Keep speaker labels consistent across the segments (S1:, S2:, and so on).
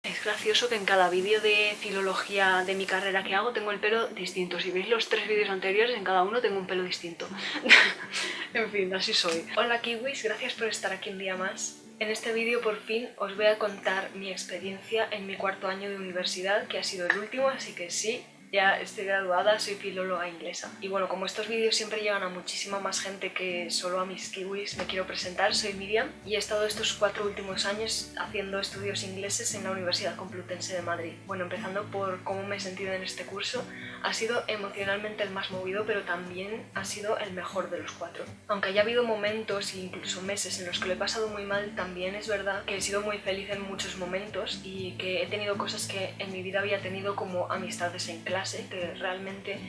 S1: Es gracioso que en cada vídeo de filología de mi carrera que hago tengo el pelo distinto. Si veis los 3 vídeos anteriores, en cada uno tengo un pelo distinto. En fin, así soy. Hola kiwis, gracias por estar aquí un día más. En este vídeo por fin os voy a contar mi experiencia en mi 4º año de universidad, que ha sido el último, así que sí, ya estoy graduada, soy filóloga inglesa. Y bueno, como estos vídeos siempre llegan a muchísima más gente que solo a mis kiwis, me quiero presentar, soy Miriam y he estado estos 4 últimos años haciendo estudios ingleses en la Universidad Complutense de Madrid. Bueno, empezando por cómo me he sentido en este curso, ha sido emocionalmente el más movido, pero también ha sido el mejor de los 4. Aunque haya habido momentos e incluso meses en los que lo he pasado muy mal, también es verdad que he sido muy feliz en muchos momentos y que he tenido cosas que en mi vida había tenido, como amistades en clase, que realmente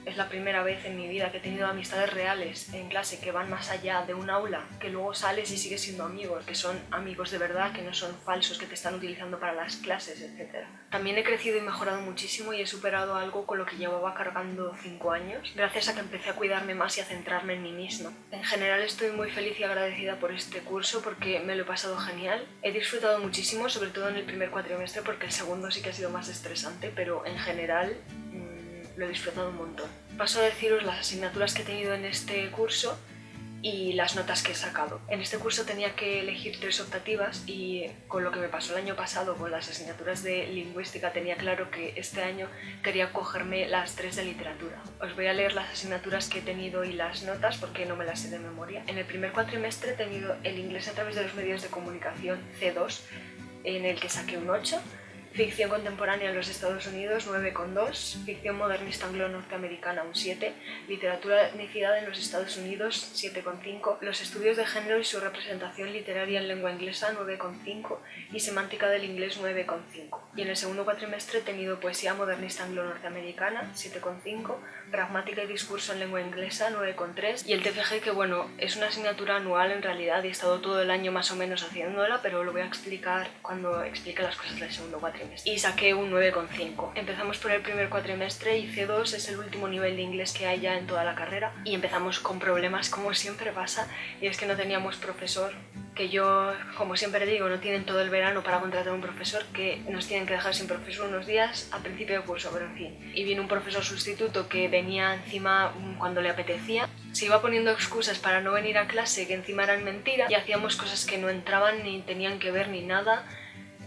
S1: es la primera vez en mi vida que he tenido amistades reales en clase que van más allá de un aula, que luego sales y sigues siendo amigos, que son amigos de verdad, que no son falsos, que te están utilizando para las clases, etc. También he crecido y mejorado muchísimo y he superado algo con lo que llevaba cargando 5 años, gracias a que empecé a cuidarme más y a centrarme en mí misma. En general estoy muy feliz y agradecida por este curso porque me lo he pasado genial. He disfrutado muchísimo, sobre todo en el primer cuatrimestre, porque el segundo sí que ha sido más estresante, pero en general lo he disfrutado un montón. Paso a deciros las asignaturas que he tenido en este curso y las notas que he sacado. En este curso tenía que elegir 3 optativas y con lo que me pasó el año pasado con las asignaturas de lingüística tenía claro que este año quería cogerme las 3 de literatura. Os voy a leer las asignaturas que he tenido y las notas porque no me las sé de memoria. En el primer cuatrimestre he tenido el inglés a través de los medios de comunicación C2, en el que saqué un 8, ficción contemporánea en los Estados Unidos 9,2, ficción modernista anglo-norteamericana un 7, literatura etnicidad en los Estados Unidos 7,5, los estudios de género y su representación literaria en lengua inglesa 9,5 y semántica del inglés 9,5. Y en el segundo cuatrimestre he tenido poesía modernista anglo-norteamericana 7,5, pragmática y discurso en lengua inglesa 9,3 y el TFG, que bueno, es una asignatura anual en realidad y he estado todo el año más o menos haciéndola, pero lo voy a explicar cuando explique las cosas del segundo cuatrimestre. Y saqué un 9,5. Empezamos por el primer cuatrimestre y C2 es el último nivel de inglés que hay ya en toda la carrera y empezamos con problemas, como siempre pasa, y es que no teníamos profesor, que yo, como siempre digo, no tienen todo el verano para contratar un profesor, que nos tienen que dejar sin profesor unos días a principio de curso, pero en fin. Y vino un profesor sustituto que venía encima cuando le apetecía, se iba poniendo excusas para no venir a clase que encima eran mentiras y hacíamos cosas que no entraban ni tenían que ver ni nada.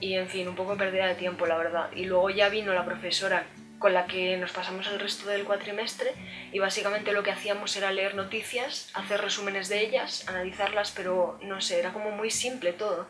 S1: Y en fin, un poco pérdida de tiempo, la verdad. Y luego ya vino la profesora con la que nos pasamos el resto del cuatrimestre y básicamente lo que hacíamos era leer noticias, hacer resúmenes de ellas, analizarlas, pero no sé, era como muy simple todo.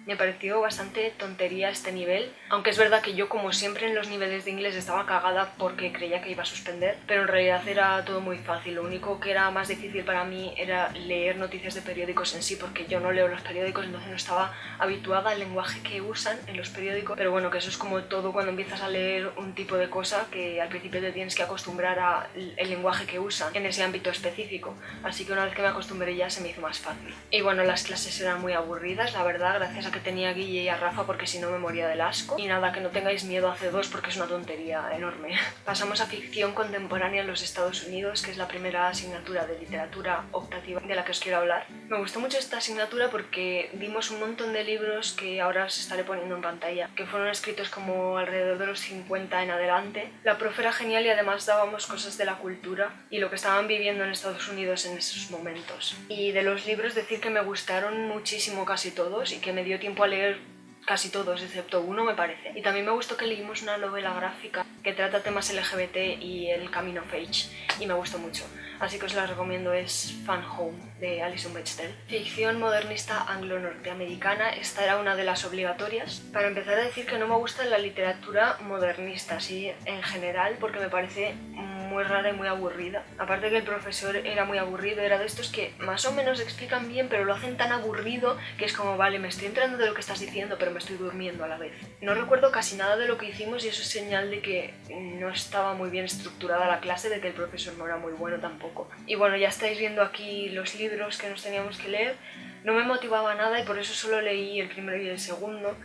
S1: Me pareció bastante tontería este nivel, aunque es verdad que yo, como siempre en los niveles de inglés, estaba cagada porque creía que iba a suspender, pero en realidad era todo muy fácil. Lo único que era más difícil para mí era leer noticias de periódicos en sí, porque yo no leo los periódicos, entonces no estaba habituada al lenguaje que usan en los periódicos, pero bueno, que eso es como todo cuando empiezas a leer un tipo de cosa, que al principio te tienes que acostumbrar al lenguaje que usan en ese ámbito específico, así que una vez que me acostumbré ya se me hizo más fácil. Y bueno, las clases eran muy aburridas, la verdad, gracias a que tenía a Guille y a Rafa, porque si no me moría del asco. Y nada, que no tengáis miedo a C2 porque es una tontería enorme. Pasamos a ficción contemporánea en los Estados Unidos, que es la primera asignatura de literatura optativa de la que os quiero hablar. Me gustó mucho esta asignatura porque vimos un montón de libros que ahora os estaré poniendo en pantalla, que fueron escritos como alrededor de los 50 en adelante. La profe era genial y además dábamos cosas de la cultura y lo que estaban viviendo en Estados Unidos en esos momentos. Y de los libros decir que me gustaron muchísimo casi todos y que me dio tiempo a leer casi todos, excepto uno, me parece. Y también me gustó que leímos una novela gráfica que trata temas LGBT y el coming of age, y me gustó mucho. Así que os la recomiendo, es Fun Home, de Alison Bechdel. Ficción modernista anglo-norteamericana, esta era una de las obligatorias. Para empezar, a decir que no me gusta la literatura modernista, así en general, porque me parece muy rara y muy aburrida. Aparte que el profesor era muy aburrido, era de estos que más o menos explican bien, pero lo hacen tan aburrido que es como, vale, me estoy enterando de lo que estás diciendo, pero me estoy durmiendo a la vez. No recuerdo casi nada de lo que hicimos y eso es señal de que no estaba muy bien estructurada la clase, de que el profesor no era muy bueno tampoco. Y bueno, ya estáis viendo aquí los libros que nos teníamos que leer. No me motivaba nada y por eso solo leí el primero y el segundo,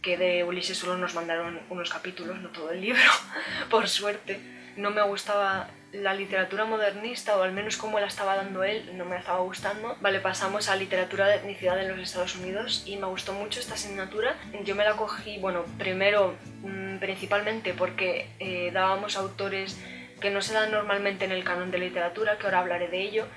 S1: que de Ulises solo nos mandaron unos capítulos, no todo el libro, por suerte. No me gustaba la literatura modernista, o al menos como la estaba dando él, no me estaba gustando. Vale, pasamos a literatura de etnicidad en los Estados Unidos y me gustó mucho esta asignatura. Yo me la cogí, bueno, primero principalmente porque dábamos autores que no se dan normalmente en el canon de literatura, que ahora hablaré de ello,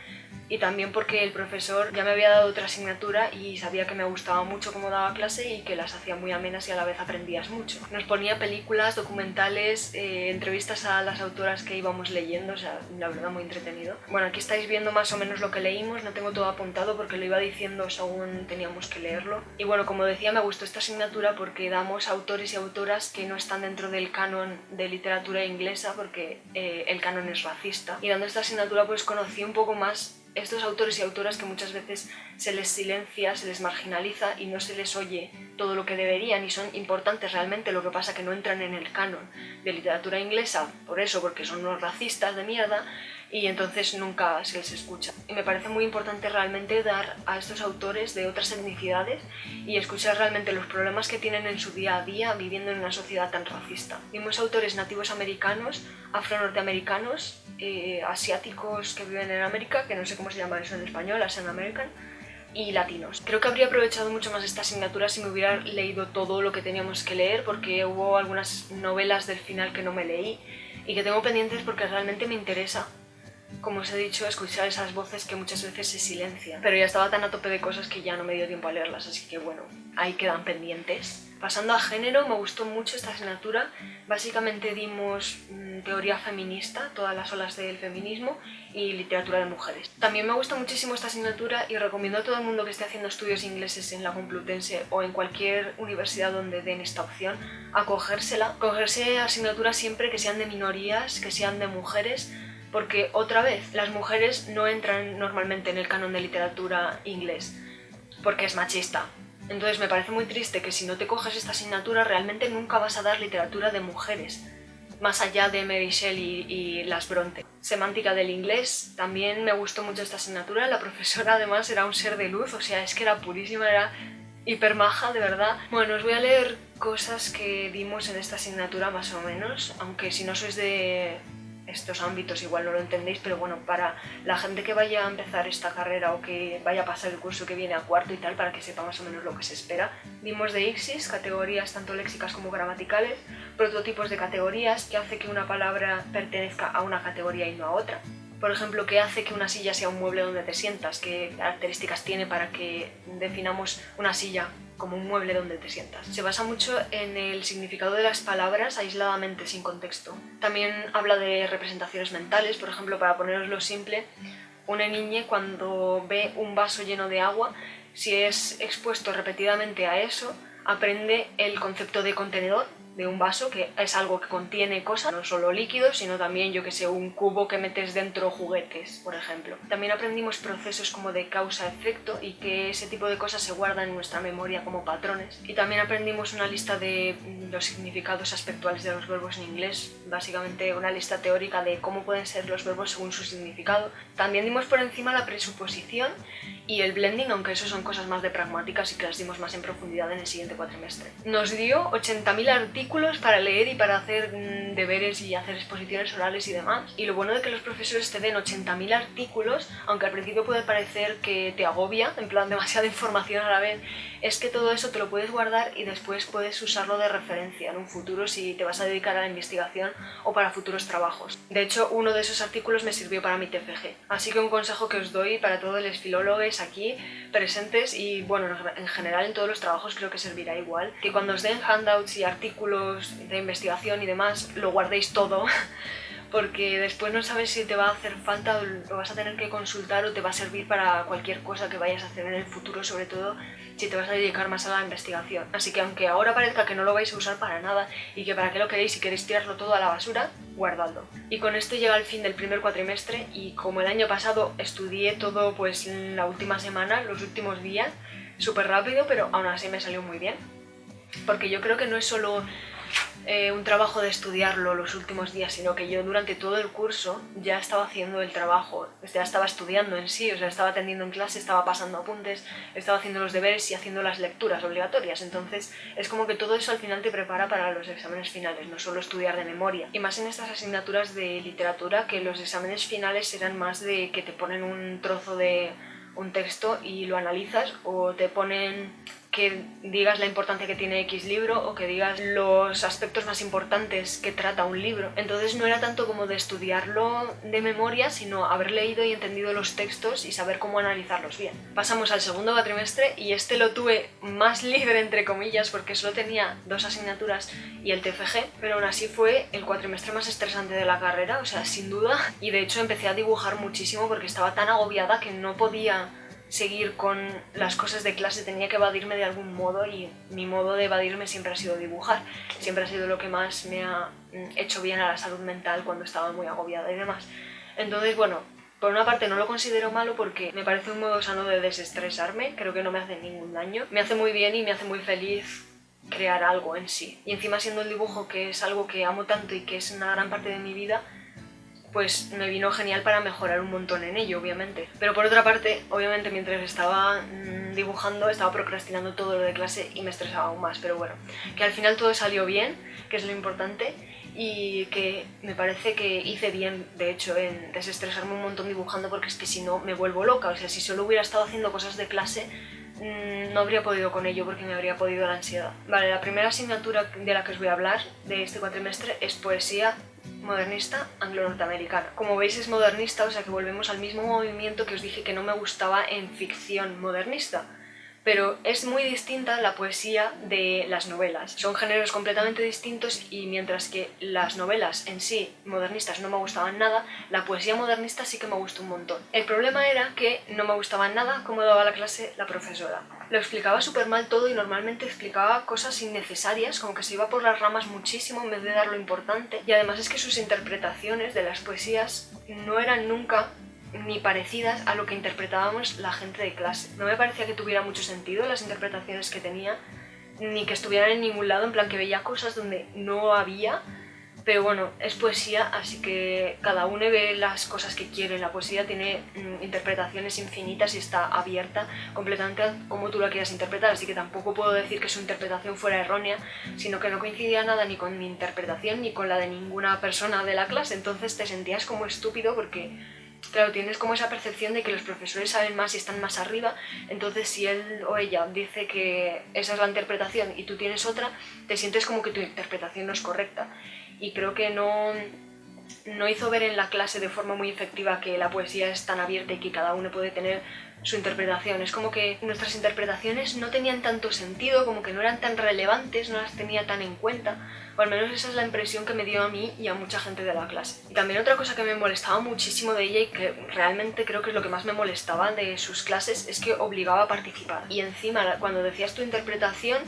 S1: y también porque el profesor ya me había dado otra asignatura y sabía que me gustaba mucho cómo daba clase y que las hacía muy amenas y a la vez aprendías mucho. Nos ponía películas, documentales, entrevistas a las autoras que íbamos leyendo, o sea, la verdad muy entretenido. Bueno, aquí estáis viendo más o menos lo que leímos, no tengo todo apuntado porque lo iba diciendo según teníamos que leerlo. Y bueno, como decía, me gustó esta asignatura porque damos autores y autoras que no están dentro del canon de literatura inglesa porque el canon es racista. Y dando esta asignatura pues conocí un poco más estos autores y autoras que muchas veces se les silencia, se les marginaliza y no se les oye todo lo que deberían y son importantes realmente, lo que pasa que no entran en el canon de literatura inglesa, por eso, porque son unos racistas de mierda y entonces nunca se les escucha. Y me parece muy importante realmente dar a estos autores de otras etnicidades y escuchar realmente los problemas que tienen en su día a día viviendo en una sociedad tan racista. Vimos autores nativos americanos, afro-norteamericanos, asiáticos que viven en América, que no sé cómo se llama eso en español, Asian American, y latinos. Creo que habría aprovechado mucho más esta asignatura si me hubiera leído todo lo que teníamos que leer, porque hubo algunas novelas del final que no me leí y que tengo pendientes porque realmente me interesa, como os he dicho, escuchar esas voces que muchas veces se silencian. Pero ya estaba tan a tope de cosas que ya no me dio tiempo a leerlas, así que bueno, ahí quedan pendientes. Pasando a género, me gustó mucho esta asignatura. Básicamente dimos teoría feminista, todas las olas del feminismo, y literatura de mujeres. También me gusta muchísimo esta asignatura y recomiendo a todo el mundo que esté haciendo estudios ingleses en la Complutense o en cualquier universidad donde den esta opción, a cogérsela. Cogerse asignaturas siempre que sean de minorías, que sean de mujeres, porque otra vez, las mujeres no entran normalmente en el canon de literatura inglés, porque es machista. Entonces me parece muy triste que si no te coges esta asignatura realmente nunca vas a dar literatura de mujeres, más allá de Mary Shelley y las Bronte. Semántica del inglés, también me gustó mucho esta asignatura, la profesora además era un ser de luz, o sea, es que era purísima, era hiper maja, de verdad. Bueno, os voy a leer cosas que dimos en esta asignatura más o menos, aunque si no sois de estos ámbitos igual no lo entendéis, pero bueno, para la gente que vaya a empezar esta carrera o que vaya a pasar el curso que viene a cuarto y tal, para que sepa más o menos lo que se espera. Vimos de Ixis, categorías tanto léxicas como gramaticales, prototipos de categorías, que hace que una palabra pertenezca a una categoría y no a otra. Por ejemplo, ¿qué hace que una silla sea un mueble donde te sientas? ¿Qué características tiene para que definamos una silla como un mueble donde te sientas? Se basa mucho en el significado de las palabras aisladamente, sin contexto. También habla de representaciones mentales, por ejemplo, para poneroslo simple, una niña cuando ve un vaso lleno de agua, si es expuesto repetidamente a eso, aprende el concepto de contenedor, de un vaso, que es algo que contiene cosas, no solo líquidos, sino también, yo que sé, un cubo que metes dentro juguetes, por ejemplo. También aprendimos procesos como de causa-efecto y que ese tipo de cosas se guardan en nuestra memoria como patrones. Y también aprendimos una lista de los significados aspectuales de los verbos en inglés, básicamente una lista teórica de cómo pueden ser los verbos según su significado. También dimos por encima la presuposición y el blending, aunque eso son cosas más de pragmáticas y que las dimos más en profundidad en el siguiente cuatrimestre. Nos dio 80.000 artículos para leer y para hacer deberes y hacer exposiciones orales y demás. Y lo bueno de que los profesores te den 80.000 artículos, aunque al principio puede parecer que te agobia, en plan demasiada información a la vez, es que todo eso te lo puedes guardar y después puedes usarlo de referencia en un futuro si te vas a dedicar a la investigación o para futuros trabajos. De hecho, uno de esos artículos me sirvió para mi TFG. Así que un consejo que os doy para todos los filólogos aquí presentes y bueno, en general en todos los trabajos creo que servirá igual, que cuando os den handouts y artículos de investigación y demás, lo guardéis todo porque después no sabes si te va a hacer falta o lo vas a tener que consultar o te va a servir para cualquier cosa que vayas a hacer en el futuro, sobre todo si te vas a dedicar más a la investigación. Así que aunque ahora parezca que no lo vais a usar para nada y que para qué lo queréis y queréis tirarlo todo a la basura, guardadlo. Y con esto llega el fin del primer cuatrimestre y como el año pasado estudié todo pues en la última semana, los últimos días, súper rápido, pero aún así me salió muy bien. Porque yo creo que no es solo un trabajo de estudiarlo los últimos días, sino que yo durante todo el curso ya estaba haciendo el trabajo, ya estaba estudiando en sí, o sea, estaba atendiendo en clase, estaba pasando apuntes, estaba haciendo los deberes y haciendo las lecturas obligatorias. Entonces es como que todo eso al final te prepara para los exámenes finales, no solo estudiar de memoria. Y más en estas asignaturas de literatura, que los exámenes finales eran más de que te ponen un trozo de un texto y lo analizas, o te ponen que digas la importancia que tiene X libro o que digas los aspectos más importantes que trata un libro. Entonces no era tanto como de estudiarlo de memoria, sino haber leído y entendido los textos y saber cómo analizarlos bien. Pasamos al segundo cuatrimestre y este lo tuve más libre, entre comillas, porque solo tenía 2 asignaturas y el TFG, pero aún así fue el cuatrimestre más estresante de la carrera, o sea, sin duda. Y de hecho empecé a dibujar muchísimo porque estaba tan agobiada que no podía seguir con las cosas de clase, tenía que evadirme de algún modo, y mi modo de evadirme siempre ha sido dibujar, siempre ha sido lo que más me ha hecho bien a la salud mental cuando estaba muy agobiada y demás. Entonces, bueno, por una parte no lo considero malo porque me parece un modo sano de desestresarme, creo que no me hace ningún daño, me hace muy bien y me hace muy feliz crear algo en sí. Y encima siendo el dibujo, que es algo que amo tanto y que es una gran parte de mi vida, pues me vino genial para mejorar un montón en ello, obviamente. Pero por otra parte, obviamente mientras estaba dibujando, estaba procrastinando todo lo de clase y me estresaba aún más. Pero bueno, que al final todo salió bien, que es lo importante, y que me parece que hice bien, de hecho, en desestresarme un montón dibujando, porque es que si no me vuelvo loca. O sea, si solo hubiera estado haciendo cosas de clase, no habría podido con ello porque me habría podido la ansiedad. Vale, la primera asignatura de la que os voy a hablar de este cuatrimestre es poesía modernista anglo-norteamericana. Como veis es modernista, o sea que volvemos al mismo movimiento que os dije que no me gustaba en ficción modernista. Pero es muy distinta la poesía de las novelas. Son géneros completamente distintos, y mientras que las novelas en sí, modernistas, no me gustaban nada, la poesía modernista sí que me gustó un montón. El problema era que no me gustaba nada cómo daba la clase la profesora. Lo explicaba súper mal todo y normalmente explicaba cosas innecesarias, como que se iba por las ramas muchísimo en vez de dar lo importante. Y además es que sus interpretaciones de las poesías no eran nunca ni parecidas a lo que interpretábamos la gente de clase. No me parecía que tuviera mucho sentido las interpretaciones que tenía, ni que estuvieran en ningún lado, en plan que veía cosas donde no había. Pero bueno, es poesía, así que cada uno ve las cosas que quiere. La poesía tiene interpretaciones infinitas y está abierta completamente a cómo tú la quieras interpretar, así que tampoco puedo decir que su interpretación fuera errónea, sino que no coincidía nada ni con mi interpretación ni con la de ninguna persona de la clase. Entonces te sentías como estúpido porque, claro, tienes como esa percepción de que los profesores saben más y están más arriba. Entonces si él o ella dice que esa es la interpretación y tú tienes otra, te sientes como que tu interpretación no es correcta. Y creo que no hizo ver en la clase de forma muy efectiva que la poesía es tan abierta y que cada uno puede tener su interpretación. Es como que nuestras interpretaciones no tenían tanto sentido, como que no eran tan relevantes, no las tenía tan en cuenta, o al menos esa es la impresión que me dio a mí y a mucha gente de la clase. Y también otra cosa que me molestaba muchísimo de ella, y que realmente creo que es lo que más me molestaba de sus clases, es que obligaba a participar. Y encima, cuando decías tu interpretación,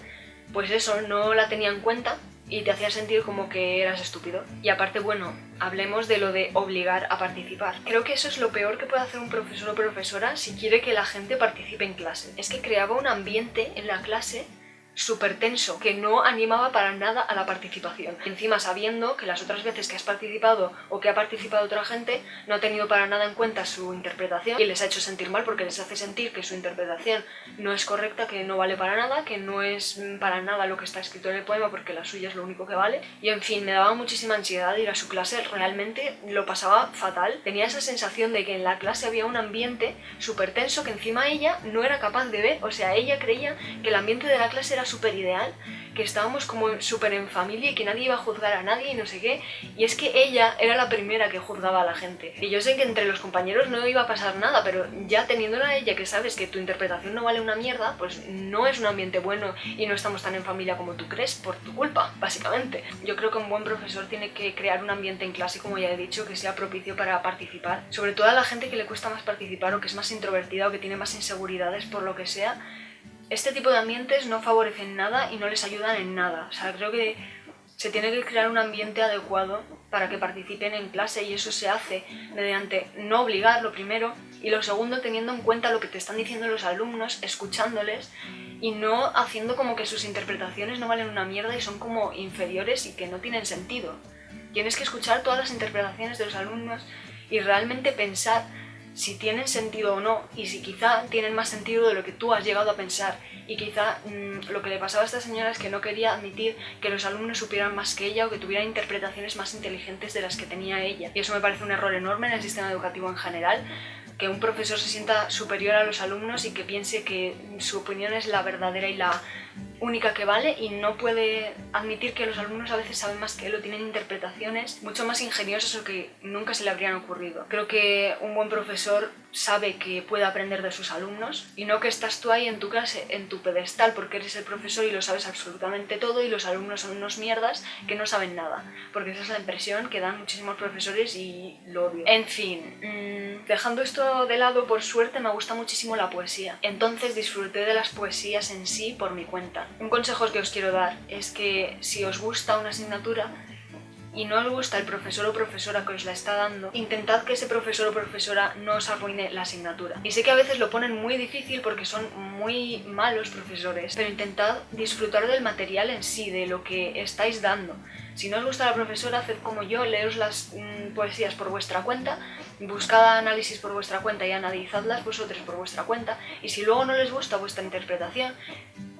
S1: pues eso, no la tenía en cuenta y te hacía sentir como que eras estúpido. Y aparte, bueno, hablemos de lo de obligar a participar. Creo que eso es lo peor que puede hacer un profesor o profesora si quiere que la gente participe en clase. Es que creaba un ambiente en la clase súper tenso, que no animaba para nada a la participación. Encima, sabiendo que las otras veces que has participado o que ha participado otra gente no ha tenido para nada en cuenta su interpretación y les ha hecho sentir mal porque les hace sentir que su interpretación no es correcta, que no vale para nada, que no es para nada lo que está escrito en el poema porque la suya es lo único que vale. Y en fin, me daba muchísima ansiedad ir a su clase, realmente lo pasaba fatal. Tenía esa sensación de que en la clase había un ambiente súper tenso que encima ella no era capaz de ver. O sea, ella creía que el ambiente de la clase era súper ideal, que estábamos como súper en familia y que nadie iba a juzgar a nadie y no sé qué. Y es que ella era la primera que juzgaba a la gente. Y yo sé que entre los compañeros no iba a pasar nada, pero ya teniéndola a ella, que sabes que tu interpretación no vale una mierda, pues no es un ambiente bueno y no estamos tan en familia como tú crees por tu culpa, básicamente. Yo creo que un buen profesor tiene que crear un ambiente en clase, como ya he dicho, que sea propicio para participar. Sobre todo a la gente que le cuesta más participar o que es más introvertida o que tiene más inseguridades por lo que sea. Este tipo de ambientes no favorecen nada y no les ayudan en nada. O sea, creo que se tiene que crear un ambiente adecuado para que participen en clase, y eso se hace mediante no obligar, lo primero, y lo segundo, teniendo en cuenta lo que te están diciendo los alumnos, escuchándoles y no haciendo como que sus interpretaciones no valen una mierda y son como inferiores y que no tienen sentido. Tienes que escuchar todas las interpretaciones de los alumnos y realmente pensar si tienen sentido o no, y si quizá tienen más sentido de lo que tú has llegado a pensar. Y quizá lo que le pasaba a esta señora es que no quería admitir que los alumnos supieran más que ella o que tuvieran interpretaciones más inteligentes de las que tenía ella. Y eso me parece un error enorme en el sistema educativo en general, que un profesor se sienta superior a los alumnos y que piense que su opinión es la verdadera y la única que vale, y no puede admitir que los alumnos a veces saben más que él o tienen interpretaciones mucho más ingeniosas o que nunca se le habrían ocurrido. Creo que un buen profesor sabe que puede aprender de sus alumnos y no que estás tú ahí en tu clase, en tu pedestal, porque eres el profesor y lo sabes absolutamente todo y los alumnos son unos mierdas que no saben nada, porque esa es la impresión que dan muchísimos profesores y lo odio. En fin, dejando esto de lado, por suerte me gusta muchísimo la poesía, entonces disfruté de las poesías en sí por mi cuenta. Un consejo que os quiero dar es que si os gusta una asignatura y no os gusta el profesor o profesora que os la está dando, intentad que ese profesor o profesora no os arruine la asignatura. Y sé que a veces lo ponen muy difícil porque son muy malos profesores, pero intentad disfrutar del material en sí, de lo que estáis dando. Si no os gusta la profesora, haced como yo, leos las poesías por vuestra cuenta, buscad análisis por vuestra cuenta y analizadlas vosotros por vuestra cuenta, y si luego no les gusta vuestra interpretación,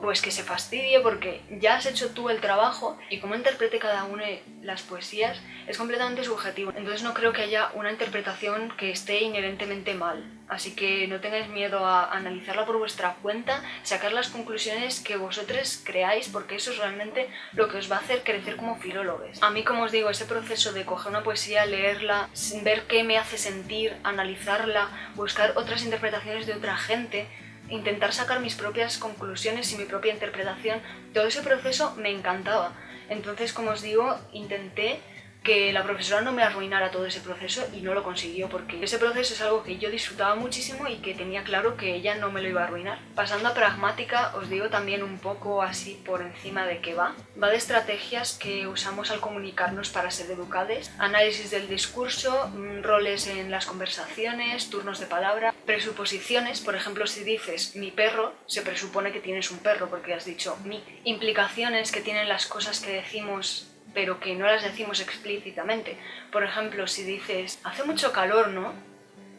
S1: pues que se fastidie, porque ya has hecho tú el trabajo y cómo interprete cada uno las poesías es completamente subjetivo. Entonces no creo que haya una interpretación que esté inherentemente mal. Así que no tengáis miedo a analizarla por vuestra cuenta, sacar las conclusiones que vosotros creáis, porque eso es realmente lo que os va a hacer crecer como filólogos. A mí, como os digo, ese proceso de coger una poesía, leerla, ver qué me hace sentir, analizarla, buscar otras interpretaciones de otra gente, intentar sacar mis propias conclusiones y mi propia interpretación, todo ese proceso me encantaba. Entonces, como os digo, intenté que la profesora no me arruinara todo ese proceso y no lo consiguió, porque ese proceso es algo que yo disfrutaba muchísimo y que tenía claro que ella no me lo iba a arruinar. Pasando a pragmática, os digo también un poco así por encima de qué va. Va de estrategias que usamos al comunicarnos para ser educados, análisis del discurso, roles en las conversaciones, turnos de palabra, presuposiciones. Por ejemplo, si dices mi perro, se presupone que tienes un perro porque has dicho mi. Implicaciones que tienen las cosas que decimos pero que no las decimos explícitamente. Por ejemplo, si dices hace mucho calor, ¿no?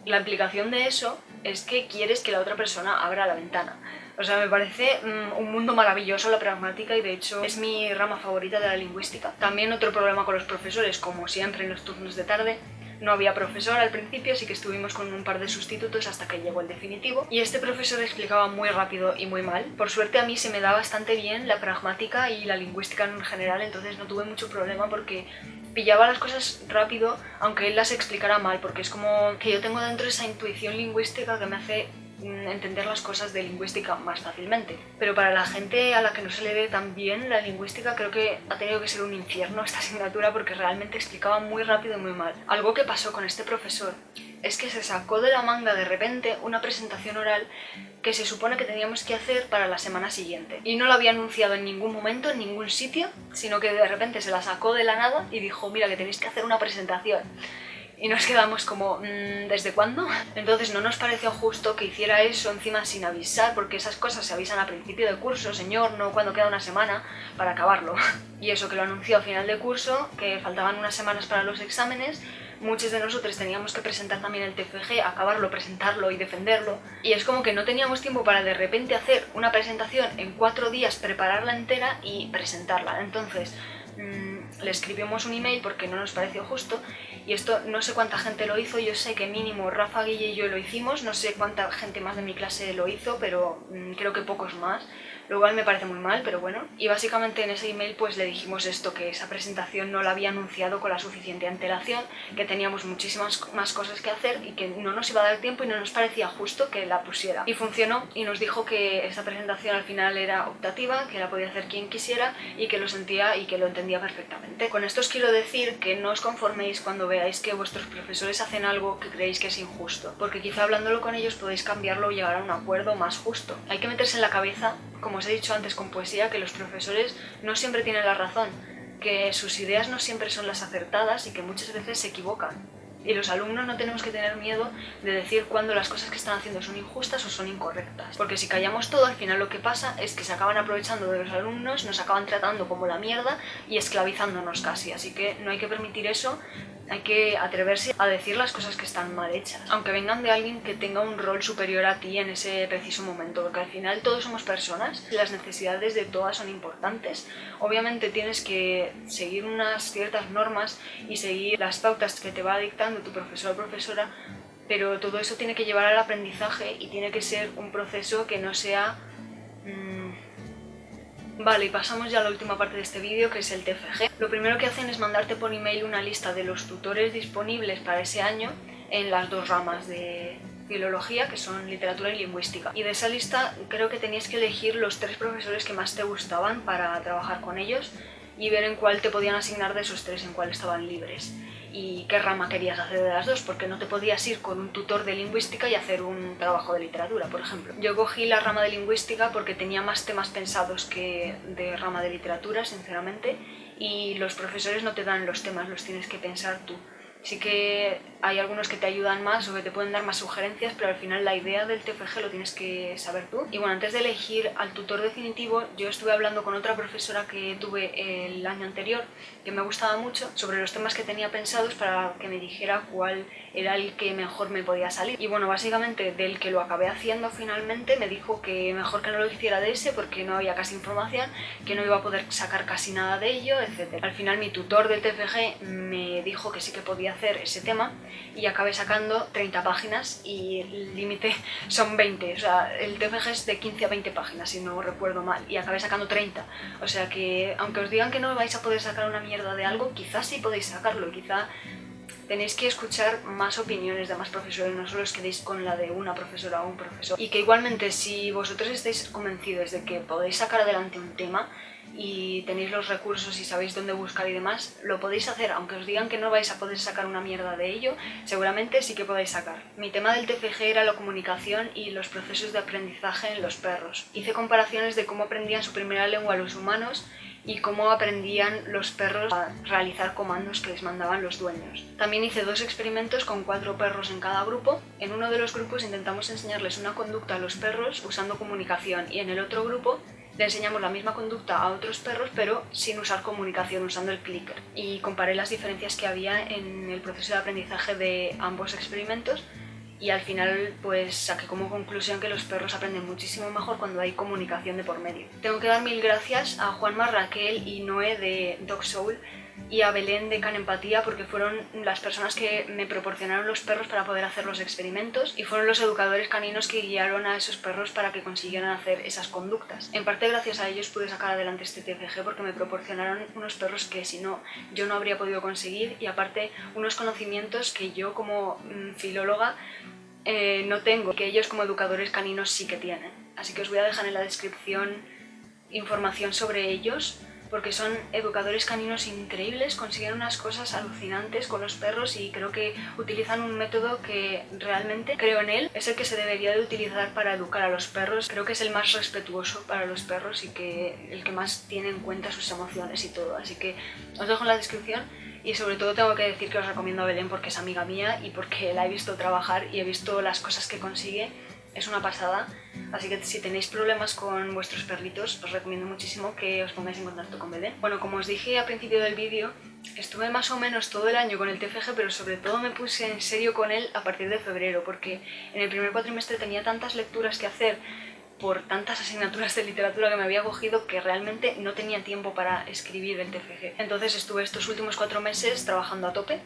S1: La implicación de eso es que quieres que la otra persona abra la ventana. O sea, me parece un mundo maravilloso la pragmática, y de hecho es mi rama favorita de la lingüística. También otro problema con los profesores, como siempre en los turnos de tarde, no había profesor al principio, así que estuvimos con un par de sustitutos hasta que llegó el definitivo. Y este profesor explicaba muy rápido y muy mal. Por suerte a mí se me da bastante bien la pragmática y la lingüística en general, entonces no tuve mucho problema porque pillaba las cosas rápido, aunque él las explicara mal, porque es como que yo tengo dentro esa intuición lingüística que me hace entender las cosas de lingüística más fácilmente. Pero para la gente a la que no se le dé tan bien la lingüística, creo que ha tenido que ser un infierno esta asignatura, porque realmente explicaba muy rápido y muy mal. Algo que pasó con este profesor es que se sacó de la manga de repente una presentación oral que se supone que teníamos que hacer para la semana siguiente, y no la había anunciado en ningún momento, en ningún sitio, sino que de repente se la sacó de la nada y dijo, mira, que tenéis que hacer una presentación. Y nos quedamos como, ¿desde cuándo? Entonces no nos pareció justo que hiciera eso encima sin avisar, porque esas cosas se avisan a principio de curso, señor, no cuando queda una semana para acabarlo. Y eso, que lo anunció a final de curso, que faltaban unas semanas para los exámenes. Muchos de nosotros teníamos que presentar también el TFG, acabarlo, presentarlo y defenderlo. Y es como que no teníamos tiempo para de repente hacer una presentación en 4 días, prepararla entera y presentarla. Entonces le escribimos un email porque no nos pareció justo, y esto no sé cuánta gente lo hizo. Yo sé que mínimo Rafa, Guille y yo lo hicimos, no sé cuánta gente más de mi clase lo hizo, pero creo que pocos más, lo cual me parece muy mal, pero bueno. Y básicamente en ese email pues le dijimos esto, que esa presentación no la había anunciado con la suficiente antelación, que teníamos muchísimas más cosas que hacer y que no nos iba a dar tiempo y no nos parecía justo que la pusiera. Y funcionó, y nos dijo que esta presentación al final era optativa, que la podía hacer quien quisiera y que lo sentía y que lo entendía perfectamente. Con esto os quiero decir que no os conforméis cuando veáis que vuestros profesores hacen algo que creéis que es injusto, porque quizá hablándolo con ellos podéis cambiarlo y llegar a un acuerdo más justo. Hay que meterse en la cabeza, como os he dicho antes con poesía, que los profesores no siempre tienen la razón, que sus ideas no siempre son las acertadas y que muchas veces se equivocan. Y los alumnos no tenemos que tener miedo de decir cuando las cosas que están haciendo son injustas o son incorrectas. Porque si callamos todo, al final lo que pasa es que se acaban aprovechando de los alumnos, nos acaban tratando como la mierda y esclavizándonos casi. Así que no hay que permitir eso, hay que atreverse a decir las cosas que están mal hechas. Aunque vengan de alguien que tenga un rol superior a ti en ese preciso momento. Porque al final todos somos personas y las necesidades de todas son importantes. Obviamente tienes que seguir unas ciertas normas y seguir las pautas que te va dictando tu profesor o profesora, pero todo eso tiene que llevar al aprendizaje y tiene que ser un proceso que no sea... Vale, y pasamos ya a la última parte de este vídeo, que es el TFG. Lo primero que hacen es mandarte por email una lista de los tutores disponibles para ese año en las dos ramas de filología, que son literatura y lingüística. Y de esa lista creo que tenías que elegir los 3 profesores que más te gustaban para trabajar con ellos y ver en cuál te podían asignar de esos 3, en cuál estaban libres. Y qué rama querías hacer de las dos, porque no te podías ir con un tutor de lingüística y hacer un trabajo de literatura, por ejemplo. Yo cogí la rama de lingüística porque tenía más temas pensados que de rama de literatura, sinceramente, y los profesores no te dan los temas, los tienes que pensar tú. Sí que hay algunos que te ayudan más o que te pueden dar más sugerencias, pero al final la idea del TFG lo tienes que saber tú. Y bueno, antes de elegir al tutor definitivo, yo estuve hablando con otra profesora que tuve el año anterior, que me gustaba mucho, sobre los temas que tenía pensados para que me dijera cuál era el que mejor me podía salir. Y bueno, básicamente del que lo acabé haciendo finalmente me dijo que mejor que no lo hiciera de ese porque no había casi información, que no iba a poder sacar casi nada de ello, etc. Al final mi tutor del TFG me dijo que sí que podía hacer ese tema y acabé sacando 30 páginas y el límite son 20, o sea, el TFG es de 15 a 20 páginas si no recuerdo mal y acabé sacando 30, o sea que aunque os digan que no vais a poder sacar una mierda de algo, quizás sí podéis sacarlo, quizá tenéis que escuchar más opiniones de más profesores, no solo os quedéis con la de una profesora o un profesor. Y que igualmente si vosotros estáis convencidos de que podéis sacar adelante un tema y tenéis los recursos y sabéis dónde buscar y demás, lo podéis hacer, aunque os digan que no vais a poder sacar una mierda de ello, seguramente sí que podéis sacar. Mi tema del TFG era la comunicación y los procesos de aprendizaje en los perros. Hice comparaciones de cómo aprendían su primera lengua los humanos y cómo aprendían los perros a realizar comandos que les mandaban los dueños. También hice 2 experimentos con 4 perros en cada grupo. En uno de los grupos intentamos enseñarles una conducta a los perros usando comunicación y en el otro grupo le enseñamos la misma conducta a otros perros pero sin usar comunicación, usando el clicker. Y comparé las diferencias que había en el proceso de aprendizaje de ambos experimentos y al final pues saqué como conclusión que los perros aprenden muchísimo mejor cuando hay comunicación de por medio. Tengo que dar 1000 gracias a Juanma, Raquel y Noé de Dog Soul y a Belén de Can Empatía porque fueron las personas que me proporcionaron los perros para poder hacer los experimentos y fueron los educadores caninos que guiaron a esos perros para que consiguieran hacer esas conductas. En parte gracias a ellos pude sacar adelante este TFG porque me proporcionaron unos perros que si no yo no habría podido conseguir y aparte unos conocimientos que yo como filóloga no tengo, que ellos como educadores caninos sí que tienen. Así que os voy a dejar en la descripción información sobre ellos porque son educadores caninos increíbles, consiguen unas cosas alucinantes con los perros y creo que utilizan un método que realmente, creo en él, es el que se debería de utilizar para educar a los perros. Creo que es el más respetuoso para los perros y que el que más tiene en cuenta sus emociones y todo. Así que os dejo en la descripción y sobre todo tengo que decir que os recomiendo a Belén porque es amiga mía y porque la he visto trabajar y he visto las cosas que consigue. Es una pasada, así que si tenéis problemas con vuestros perritos os recomiendo muchísimo que os pongáis en contacto con Belén. Bueno, como os dije al principio del vídeo, estuve más o menos todo el año con el TFG, pero sobre todo me puse en serio con él a partir de febrero, porque en el primer cuatrimestre tenía tantas lecturas que hacer por tantas asignaturas de literatura que me había cogido que realmente no tenía tiempo para escribir el TFG. Entonces estuve estos últimos 4 meses trabajando a tope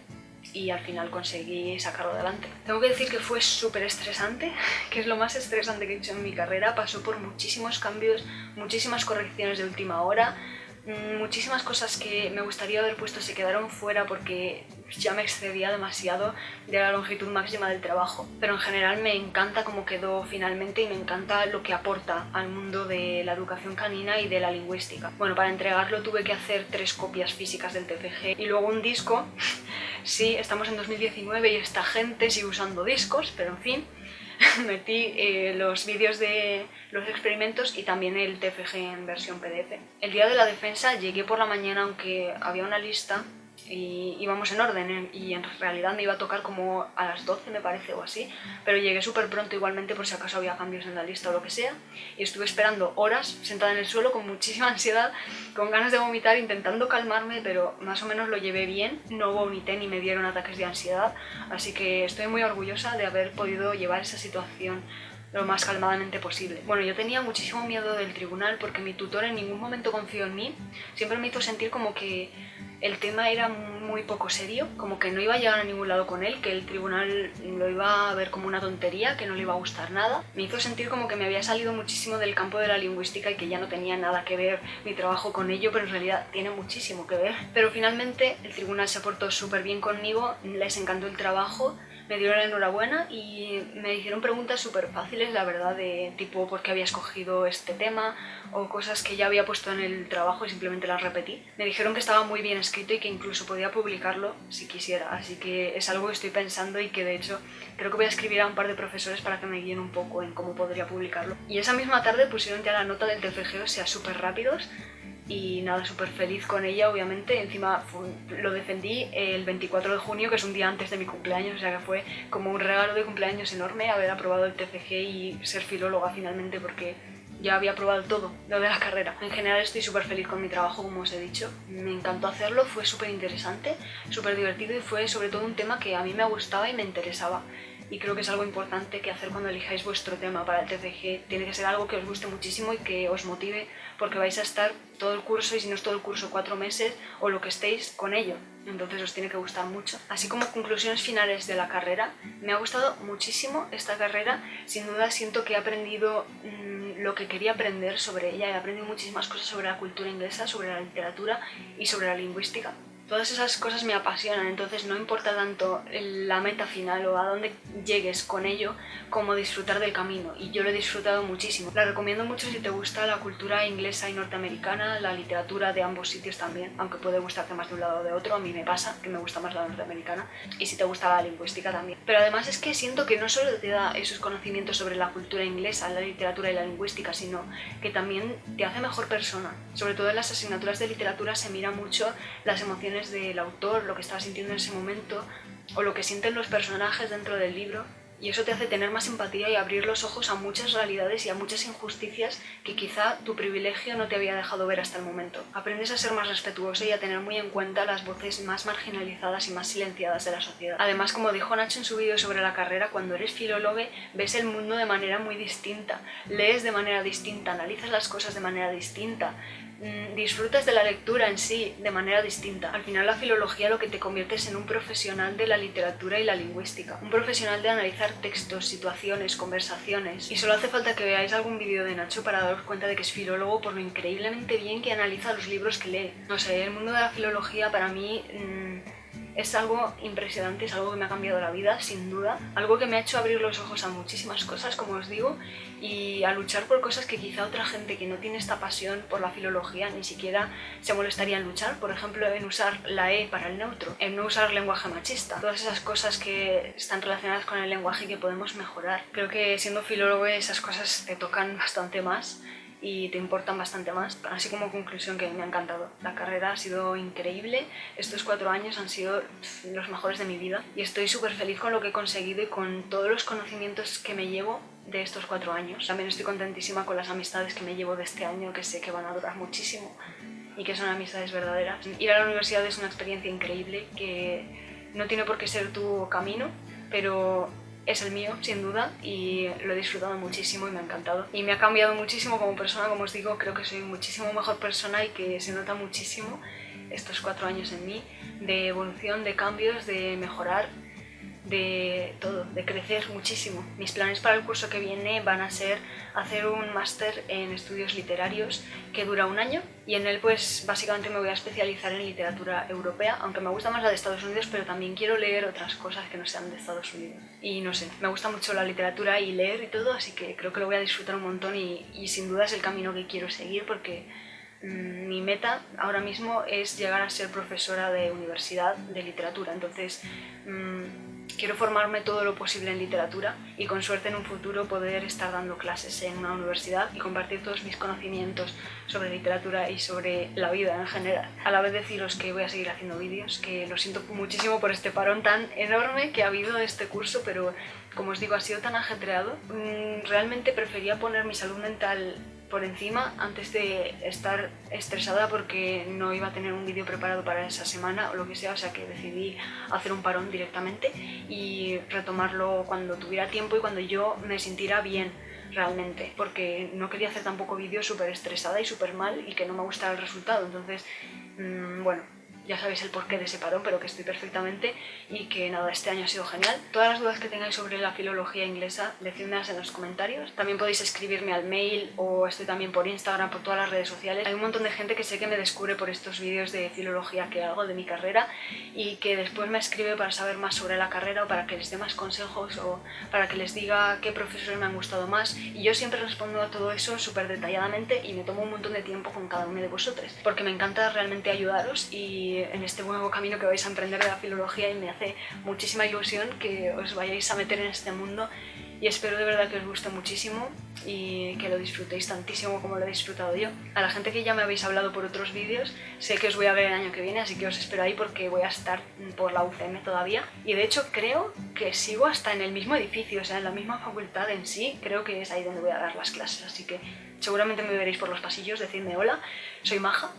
S1: y al final conseguí sacarlo adelante. Tengo que decir que fue súper estresante, que es lo más estresante que he hecho en mi carrera. Pasó por muchísimos cambios, muchísimas correcciones de última hora, muchísimas cosas que me gustaría haber puesto se quedaron fuera porque ya me excedía demasiado de la longitud máxima del trabajo, pero en general me encanta cómo quedó finalmente y me encanta lo que aporta al mundo de la educación canina y de la lingüística. Bueno, para entregarlo tuve que hacer 3 copias físicas del TFG y luego un disco. Sí, estamos en 2019 y esta gente sigue usando discos, pero en fin, metí los vídeos de los experimentos y también el TFG en versión PDF. El día de la defensa llegué por la mañana, aunque había una lista y íbamos en orden, y en realidad me iba a tocar como a las 12 me parece o así, pero llegué súper pronto igualmente por si acaso había cambios en la lista o lo que sea, y estuve esperando horas sentada en el suelo con muchísima ansiedad, con ganas de vomitar, intentando calmarme, pero más o menos lo llevé bien, no vomité ni me dieron ataques de ansiedad, así que estoy muy orgullosa de haber podido llevar esa situación lo más calmadamente posible. Bueno, yo tenía muchísimo miedo del tribunal porque mi tutor en ningún momento confió en mí, siempre me hizo sentir como que el tema era muy poco serio, como que no iba a llegar a ningún lado con él, que el tribunal lo iba a ver como una tontería, que no le iba a gustar nada. Me hizo sentir como que me había salido muchísimo del campo de la lingüística y que ya no tenía nada que ver mi trabajo con ello, pero en realidad tiene muchísimo que ver. Pero finalmente el tribunal se portó súper bien conmigo, les encantó el trabajo, me dieron la enhorabuena y me hicieron preguntas súper fáciles, la verdad, de tipo por qué había escogido este tema o cosas que ya había puesto en el trabajo y simplemente las repetí. Me dijeron que estaba muy bien escrito y que incluso podía publicarlo si quisiera, así que es algo que estoy pensando y que de hecho creo que voy a escribir a un par de profesores para que me guíen un poco en cómo podría publicarlo. Y esa misma tarde pusieron ya la nota del TFG, o sea, súper rápidos. Y nada, súper feliz con ella, obviamente. Encima lo defendí el 24 de junio, que es un día antes de mi cumpleaños, o sea que fue como un regalo de cumpleaños enorme haber aprobado el TFG y ser filóloga finalmente, porque ya había aprobado todo lo de la carrera. En general estoy súper feliz con mi trabajo, como os he dicho. Me encantó hacerlo, fue súper interesante, súper divertido y fue sobre todo un tema que a mí me gustaba y me interesaba. Y creo que es algo importante que hacer cuando elijáis vuestro tema para el TFG. Tiene que ser algo que os guste muchísimo y que os motive, porque vais a estar todo el curso, y si no es todo el curso, 4 meses o lo que estéis con ello. Entonces os tiene que gustar mucho. Así como conclusiones finales de la carrera, me ha gustado muchísimo esta carrera. Sin duda siento que he aprendido lo que quería aprender sobre ella. He aprendido muchísimas cosas sobre la cultura inglesa, sobre la literatura y sobre la lingüística. Todas esas cosas me apasionan, entonces no importa tanto la meta final o a dónde llegues con ello, como disfrutar del camino, y yo lo he disfrutado muchísimo. La recomiendo mucho si te gusta la cultura inglesa y norteamericana, la literatura de ambos sitios también, aunque puede gustarte más de un lado o de otro. A mí me pasa que me gusta más la norteamericana, y si te gusta la lingüística también. Pero además es que siento que no solo te da esos conocimientos sobre la cultura inglesa, la literatura y la lingüística, sino que también te hace mejor persona. Sobre todo en las asignaturas de literatura se mira mucho las emociones del autor, lo que estaba sintiendo en ese momento o lo que sienten los personajes dentro del libro, y eso te hace tener más empatía y abrir los ojos a muchas realidades y a muchas injusticias que quizá tu privilegio no te había dejado ver hasta el momento. Aprendes a ser más respetuoso y a tener muy en cuenta las voces más marginalizadas y más silenciadas de la sociedad. Además, como dijo Nacho en su vídeo sobre la carrera, cuando eres filólogo ves el mundo de manera muy distinta, lees de manera distinta, analizas las cosas de manera distinta, disfrutas de la lectura en sí de manera distinta. Al final la filología lo que te convierte es en un profesional de la literatura y la lingüística, un profesional de analizar textos, situaciones, conversaciones, y solo hace falta que veáis algún vídeo de Nacho para daros cuenta de que es filólogo por lo increíblemente bien que analiza los libros que lee. No sé, el mundo de la filología para mí es algo impresionante, es algo que me ha cambiado la vida, sin duda, algo que me ha hecho abrir los ojos a muchísimas cosas, como os digo, y a luchar por cosas que quizá otra gente que no tiene esta pasión por la filología ni siquiera se molestaría en luchar, por ejemplo, en usar la E para el neutro, en no usar lenguaje machista, todas esas cosas que están relacionadas con el lenguaje y que podemos mejorar. Creo que siendo filólogo esas cosas te tocan bastante más y te importan bastante más. Así como conclusión, que me ha encantado. La carrera ha sido increíble, estos 4 años han sido los mejores de mi vida y estoy súper feliz con lo que he conseguido y con todos los conocimientos que me llevo de estos 4 años. También estoy contentísima con las amistades que me llevo de este año, que sé que van a durar muchísimo y que son amistades verdaderas. Ir a la universidad es una experiencia increíble que no tiene por qué ser tu camino, pero es el mío, sin duda, y lo he disfrutado muchísimo y me ha encantado. Y me ha cambiado muchísimo como persona, como os digo, creo que soy muchísimo mejor persona y que se nota muchísimo estos 4 años en mí, de evolución, de cambios, de mejorar, de todo, de crecer muchísimo. Mis planes para el curso que viene van a ser hacer un máster en estudios literarios que dura 1 año, y en él pues básicamente me voy a especializar en literatura europea, aunque me gusta más la de Estados Unidos, pero también quiero leer otras cosas que no sean de Estados Unidos. Y no sé, me gusta mucho la literatura y leer y todo, así que creo que lo voy a disfrutar un montón y sin duda es el camino que quiero seguir, porque mi meta ahora mismo es llegar a ser profesora de universidad de literatura, entonces quiero formarme todo lo posible en literatura y con suerte en un futuro poder estar dando clases en una universidad y compartir todos mis conocimientos sobre literatura y sobre la vida en general. A la vez deciros que voy a seguir haciendo vídeos, que lo siento muchísimo por este parón tan enorme que ha habido de este curso, pero como os digo, ha sido tan ajetreado. Realmente prefería poner mi salud mental por encima antes de estar estresada porque no iba a tener un vídeo preparado para esa semana o lo que sea, o sea que decidí hacer un parón directamente y retomarlo cuando tuviera tiempo y cuando yo me sintiera bien realmente, porque no quería hacer tampoco vídeos súper estresada y súper mal y que no me gustara el resultado, entonces bueno, ya sabéis el porqué de ese parón, pero que estoy perfectamente y que nada, este año ha sido genial. Todas las dudas que tengáis sobre la filología inglesa, decídmelas en los comentarios. También podéis escribirme al mail o estoy también por Instagram, por todas las redes sociales. Hay un montón de gente que sé que me descubre por estos vídeos de filología que hago, de mi carrera, y que después me escribe para saber más sobre la carrera o para que les dé más consejos o para que les diga qué profesores me han gustado más. Y yo siempre respondo a todo eso súper detalladamente y me tomo un montón de tiempo con cada uno de vosotros, porque me encanta realmente ayudaros y en este nuevo camino que vais a emprender de la filología, y me hace muchísima ilusión que os vayáis a meter en este mundo y espero de verdad que os guste muchísimo y que lo disfrutéis tantísimo como lo he disfrutado yo. A la gente que ya me habéis hablado por otros vídeos, sé que os voy a ver el año que viene, así que os espero ahí porque voy a estar por la UCM todavía y de hecho creo que sigo hasta en el mismo edificio, o sea, en la misma facultad en sí, creo que es ahí donde voy a dar las clases, así que seguramente me veréis por los pasillos, decidme hola, soy maja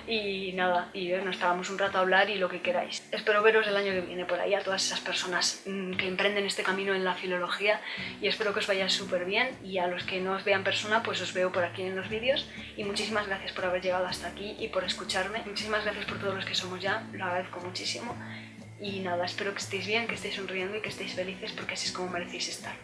S1: y nada, y nos paramos un rato a hablar y lo que queráis. Espero veros el año que viene por ahí, a todas esas personas que emprenden este camino en la filología, y espero que os vaya súper bien, y a los que no os vean en persona pues os veo por aquí en los vídeos, y muchísimas gracias por haber llegado hasta aquí y por escucharme. Muchísimas gracias por todos los que somos ya, lo agradezco muchísimo y nada, espero que estéis bien, que estéis sonriendo y que estéis felices porque así es como merecéis estar.